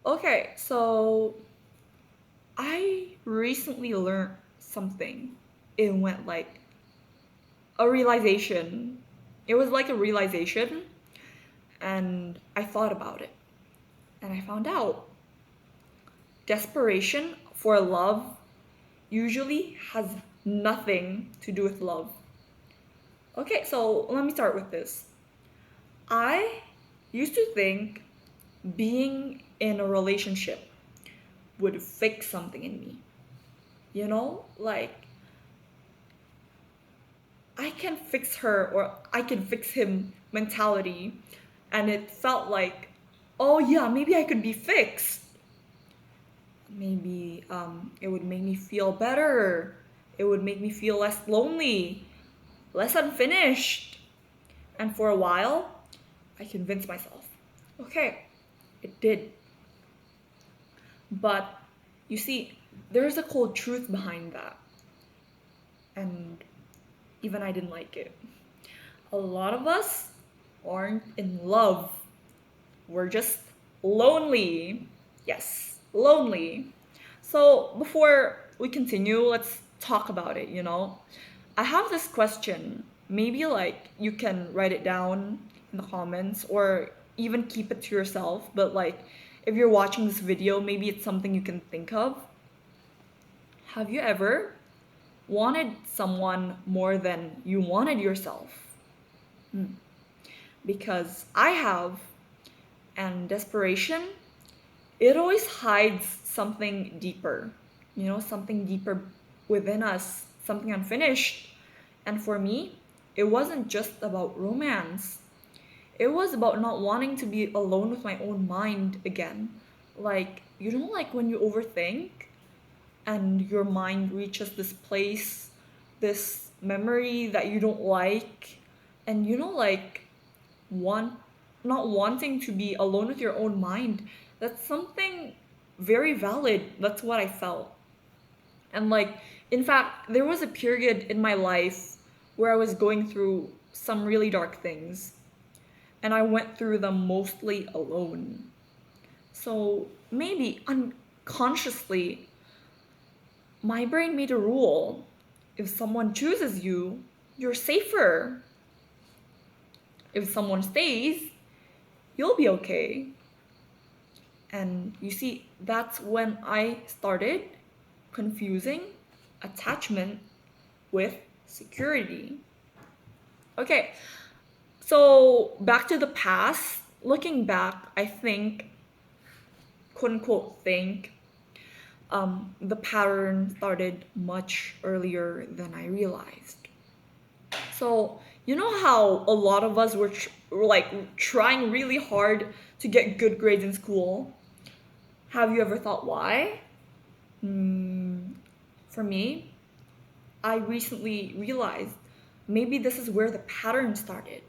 Okay, so I recently learned something. It went like a realization. It was like a realization, and I thought about it. And I found out desperation for love usually has nothing to do with love. Okay, so let me start with this. I used to think being in a relationship would fix something in me. Like I can fix her or I can fix him mentality. And it felt like, oh yeah, maybe I could be fixed. Maybe it would make me feel better. It would make me feel less lonely, less unfinished. And for a while, I convinced myself, okay, it did. But you see, there's a cold truth behind that. And even I didn't like it. A lot of us aren't in love. We're just lonely. Yes, lonely. So before we continue, let's talk about it. I have this question. Maybe like you can write it down in the comments or even keep it to yourself. But like if you're watching this video, maybe it's something you can think of. Have you ever wanted someone more than you wanted yourself? Hmm. Because I have, and desperation, it always hides something deeper, something deeper within us, something unfinished. And for me, it wasn't just about romance, it was about not wanting to be alone with my own mind again. Like, like when you overthink and your mind reaches this place, this memory that you don't like, and like want not wanting to be alone with your own mind. That's something very valid. That's what I felt. And like, in fact, there was a period in my life where I was going through some really dark things, and I went through them mostly alone. So maybe unconsciously, my brain made a rule. If someone chooses you, you're safer. If someone stays, you'll be okay. And you see, that's when I started confusing attachment with security. Okay, so back to the past. Looking back, I think, quote unquote, think, the pattern started much earlier than I realized. So, you know how a lot of us were like trying really hard to get good grades in school? Have you ever thought why? For me, I recently realized maybe this is where the pattern started.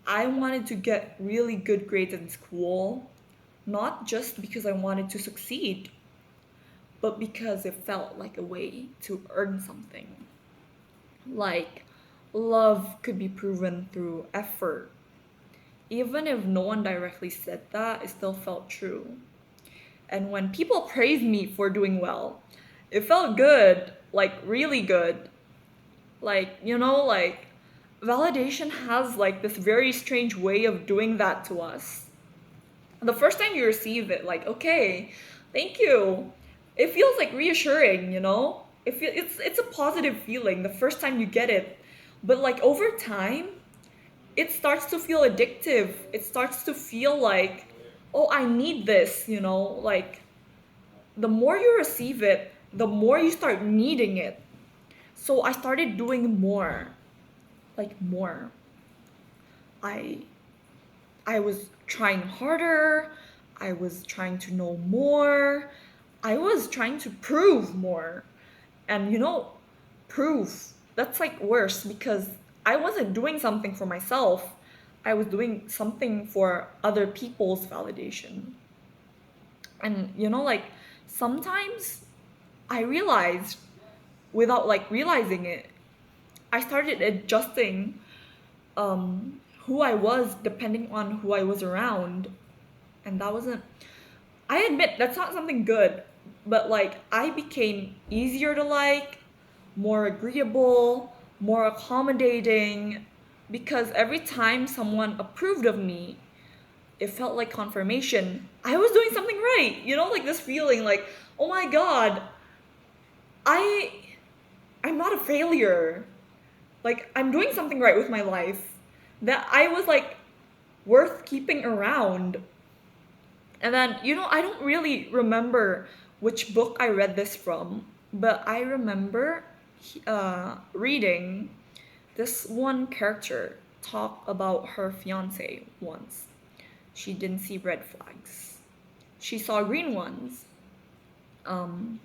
I wanted to get really good grades in school, not just because I wanted to succeed, but because it felt like a way to earn something. Like, love could be proven through effort. Even if no one directly said that, it still felt true. And when people praised me for doing well, it felt good, like really good. Like, like validation has like this very strange way of doing that to us. The first time you receive it, like, okay, thank you. It feels like reassuring. It's a positive feeling the first time you get it. But like over time, it starts to feel addictive. It starts to feel like, oh, I need this. Like the more you receive it, the more you start needing it. So I started doing more, like more. I I was trying harder. I was trying to know more. I was trying to prove more. And proof, that's like worse because I wasn't doing something for myself. I was doing something for other people's validation. And like sometimes I realized without like realizing it, I started adjusting who I was depending on who I was around. And that wasn't I admit that's not something good, but like I became easier to like, more agreeable, more accommodating, because every time someone approved of me, it felt like confirmation. I was doing something right. You know, like this feeling like, oh my god, I I'm not a failure. Like I'm doing something right with my life. That I was like worth keeping around. And then, I don't really remember which book I read this from, but I remember reading this one character talk about her fiance once. She didn't see red flags. She saw green ones. Um,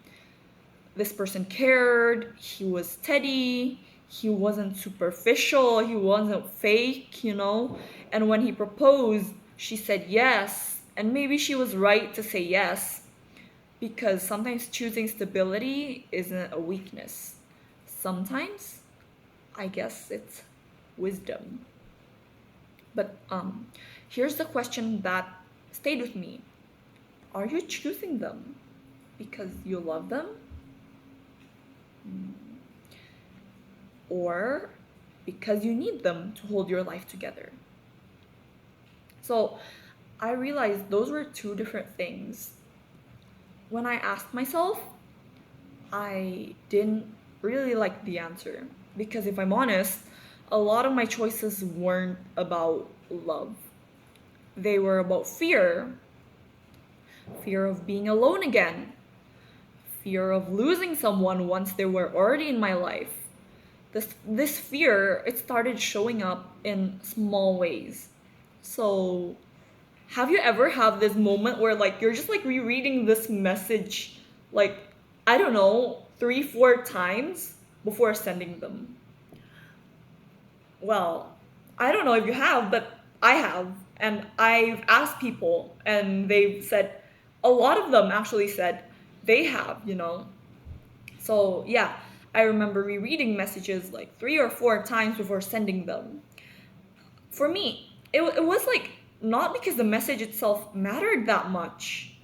this person cared. He was steady. He wasn't superficial. He wasn't fake. And when he proposed, she said yes. And maybe she was right to say yes, because sometimes choosing stability isn't a weakness. Sometimes, I guess it's wisdom. But here's the question that stayed with me. Are you choosing them because you love them? Or because you need them to hold your life together? So I realized those were two different things. When I asked myself, I didn't really like the answer. Because if I'm honest, a lot of my choices weren't about love. They were about fear of being alone again, fear of losing someone once they were already in my life. This fear, it started showing up in small ways. So, have you ever had this moment where like you're just like rereading this message like, I don't know, 3 4 times before sending them? Well, I don't know if you have, but I have. And I've asked people, and they've said, a lot of them actually said they have. So, yeah, I remember rereading messages like 3 or 4 times before sending them. For me, it was like not because the message itself mattered that much,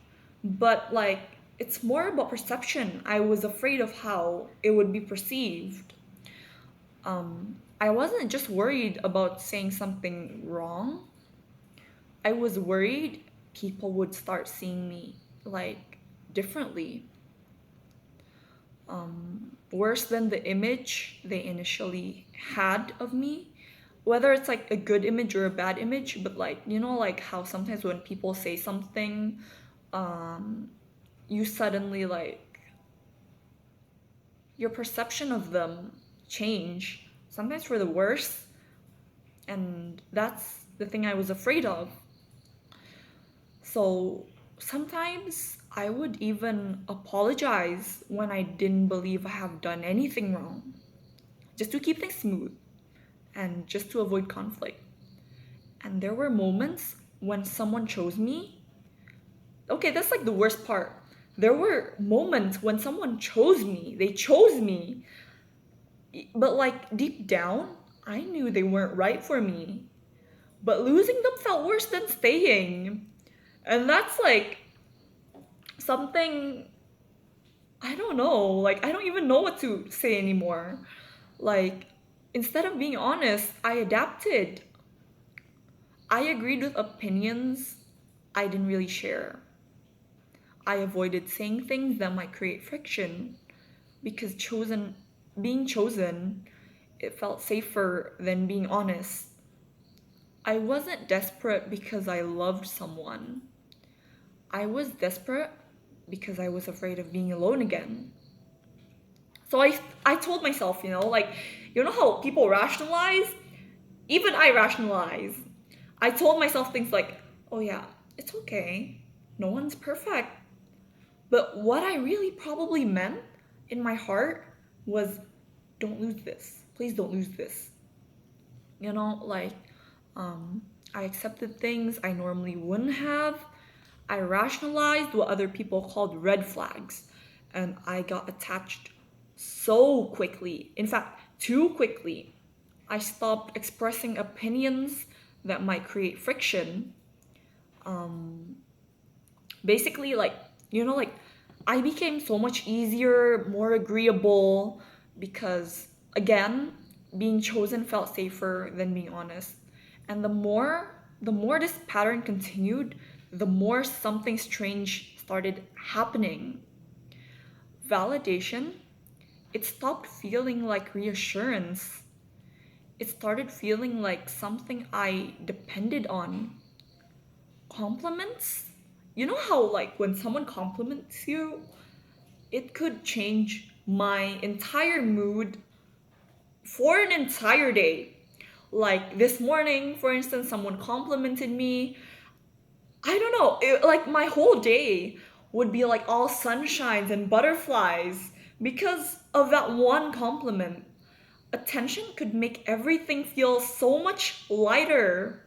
but like it's more about perception. I was afraid of how it would be perceived. I wasn't just worried about saying something wrong. I was worried people would start seeing me like differently, worse than the image they initially had of me. Whether it's like a good image or a bad image, but like, like how sometimes when people say something, um, you suddenly like your perception of them change, sometimes for the worse, and that's the thing I was afraid of. So sometimes I would even apologize when I didn't believe I have done anything wrong, just to keep things smooth and just to avoid conflict. And there were moments when someone chose me. Okay, that's like the worst part. There were moments when someone chose me. They chose me. But like deep down, I knew they weren't right for me. But losing them felt worse than staying. And that's like something, I don't know. Like, I don't even know what to say anymore. Like, instead of being honest, I adapted. I agreed with opinions I didn't really share. I avoided saying things that might create friction because being chosen, it felt safer than being honest. I wasn't desperate because I loved someone. I was desperate because I was afraid of being alone again. So I told myself, like, how people rationalize? Even I rationalize. I told myself things like, oh yeah, it's okay. No one's perfect. But what I really probably meant in my heart was, don't lose this. Please don't lose this. Like, um, I accepted things I normally wouldn't have. I rationalized what other people called red flags. And I got attached so quickly. In fact, too quickly. I stopped expressing opinions that might create friction. Basically, like, like I became so much easier, more agreeable because, again, being chosen felt safer than being honest. And the more this pattern continued, the more something strange started happening. Validation, it stopped feeling like reassurance. It started feeling like something I depended on. Compliments? You know how, like, when someone compliments you, it could change my entire mood for an entire day. Like this morning, for instance, someone complimented me. I don't know, like my whole day would be like all sunshines and butterflies because of that one compliment. Attention could make everything feel so much lighter.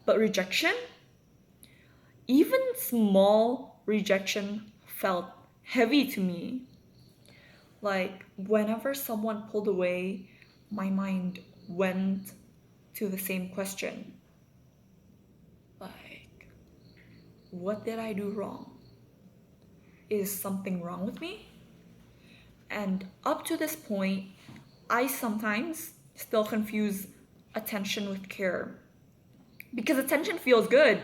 But rejection, even small rejection, felt heavy to me. Like, whenever someone pulled away, my mind went to the same question. Like, what did I do wrong? Is something wrong with me? And up to this point, I sometimes still confuse attention with care. Because attention feels good,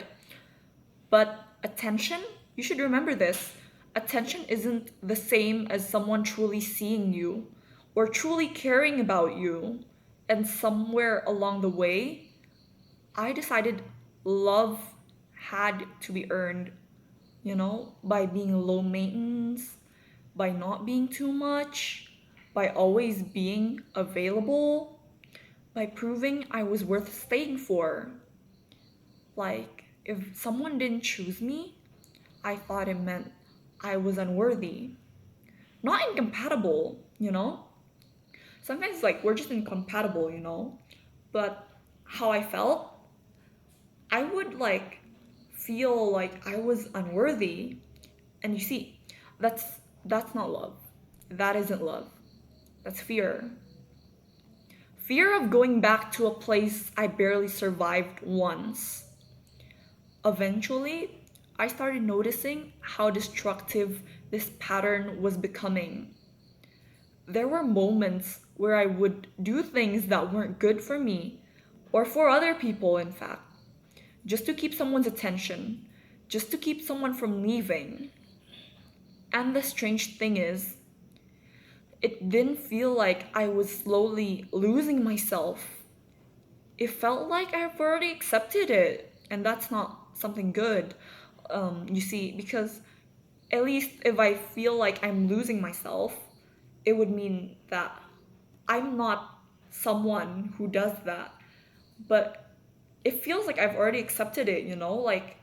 but attention, you should remember this, attention isn't the same as someone truly seeing you or truly caring about you. And somewhere along the way, I decided love had to be earned, by being low maintenance, by not being too much, by always being available, by proving I was worth staying for. Like, if someone didn't choose me, I thought it meant I was unworthy. Not incompatible, Sometimes, like, we're just incompatible. But how I felt, I would, like, feel like I was unworthy. And you see, that's not love. That isn't love. That's fear. Fear of going back to a place I barely survived once. Eventually, I started noticing how destructive this pattern was becoming. There were moments where I would do things that weren't good for me, or for other people, in fact, just to keep someone's attention, just to keep someone from leaving. And the strange thing is, it didn't feel like I was slowly losing myself. It felt like I've already accepted it, and that's not something good. You see, because at least if I feel like I'm losing myself, it would mean that I'm not someone who does that. But it feels like I've already accepted it. Like,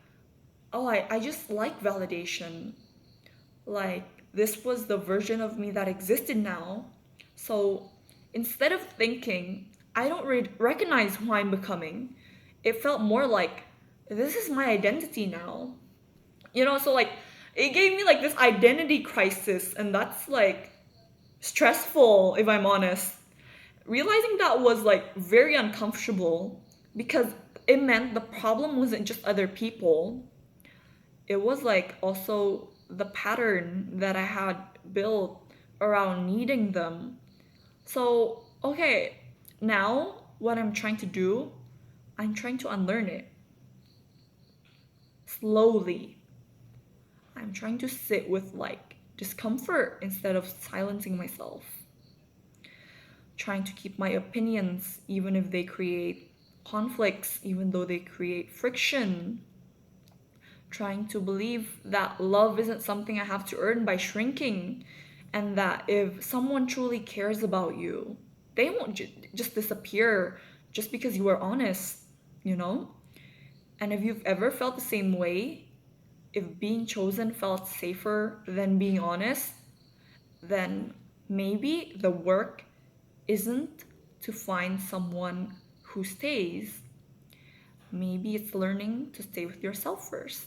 oh, I just like validation. Like, this was the version of me that existed now. So instead of thinking, I don't recognize who I'm becoming, it felt more like, this is my identity now. So like, it gave me like this identity crisis, and that's like stressful, if I'm honest. Realizing that was like very uncomfortable because it meant the problem wasn't just other people, it was like also the pattern that I had built around needing them. So, okay, now what I'm trying to do, I'm trying to unlearn it slowly. I'm trying to sit with like discomfort instead of silencing myself. Trying to keep my opinions even if they create conflicts, even though they create friction. Trying to believe that love isn't something I have to earn by shrinking, and that if someone truly cares about you, they won't just disappear just because you are honest, you know? And if you've ever felt the same way, if being chosen felt safer than being honest, then maybe the work isn't to find someone who stays. Maybe it's learning to stay with yourself first.